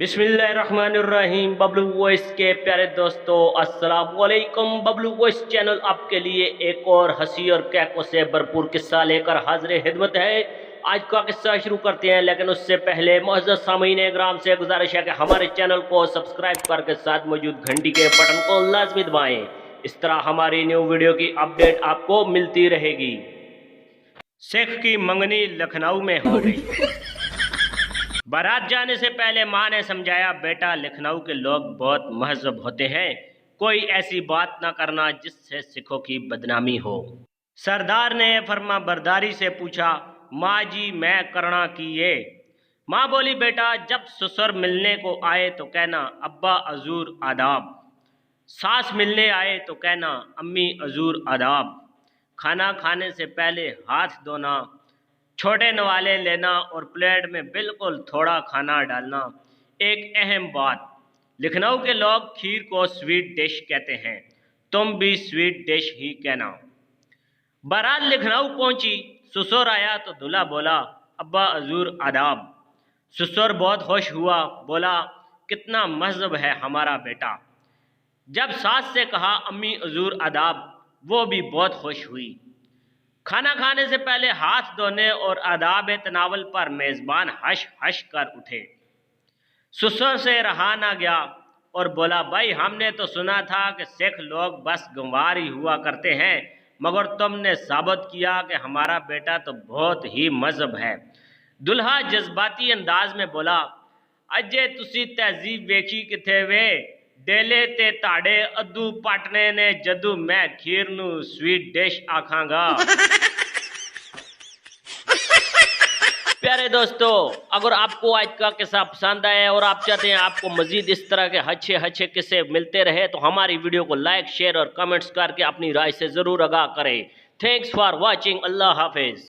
बिस्मिल्लाहिर्रहमानिर्रहीम। बबलू वॉइस के प्यारे दोस्तों, अस्सलाम वालेकुम। बबलू वॉइस चैनल आपके लिए एक और हंसी और कैकों से भरपूर किस्सा लेकर हाजिर खिदमत है। आज का किस्सा शुरू करते हैं, लेकिन उससे पहले मुअज़्ज़ज़ सामीन ग्राम से गुजारिश है कि हमारे चैनल को सब्सक्राइब करके साथ मौजूद घंटी के बटन को लाजमी दबाएं। इस तरह हमारी न्यू वीडियो की अपडेट आपको मिलती रहेगी। शेख की मंगनी लखनऊ में हो गई। बारात जाने से पहले माँ ने समझाया, बेटा लखनऊ के लोग बहुत महज़ब होते हैं, कोई ऐसी बात ना करना जिससे सिखों की बदनामी हो। सरदार ने फर्मा बरदारी से पूछा, माँ जी मैं करना की ये। माँ बोली, बेटा जब ससुर मिलने को आए तो कहना अब्बा अजूर आदाब, सास मिलने आए तो कहना अम्मी अजूर आदाब, खाना खाने से पहले हाथ धोना, छोटे नवाले लेना और प्लेट में बिल्कुल थोड़ा खाना डालना। एक अहम बात, लखनऊ के लोग खीर को स्वीट डिश कहते हैं, तुम भी स्वीट डिश ही कहना। बारात लखनऊ पहुंची, ससुर आया तो दूल्हा बोला, अब्बा अजूर आदाब। ससुर बहुत खुश हुआ, बोला कितना महज़ब है हमारा बेटा। जब सास से कहा अम्मी अजूर आदाब, वो भी बहुत खुश हुई। खाना खाने से पहले हाथ धोने और आदाब तनावल पर मेज़बान हंस हंस कर उठे। ससुर से रहा ना गया और बोला, भाई हमने तो सुना था कि सिख लोग बस गंवार ही हुआ करते हैं, मगर तुमने साबित किया कि हमारा बेटा तो बहुत ही महज़ब है। दुल्हा जज्बाती अंदाज में बोला, अजे तुसी तहजीब वेखी किथे वे, डेले ते ताड़े अद्दू पाटने ने जदू मैं खीर नू स्वीट डिश आखांगा। प्यारे दोस्तों, अगर आपको आज का किस्सा पसंद आया और आप चाहते हैं आपको मजीद इस तरह के अच्छे अच्छे किस्से मिलते रहे, तो हमारी वीडियो को लाइक शेयर और कमेंट्स करके अपनी राय से ज़रूर आगाह करें। Thanks for watching. अल्लाह हाफिज़।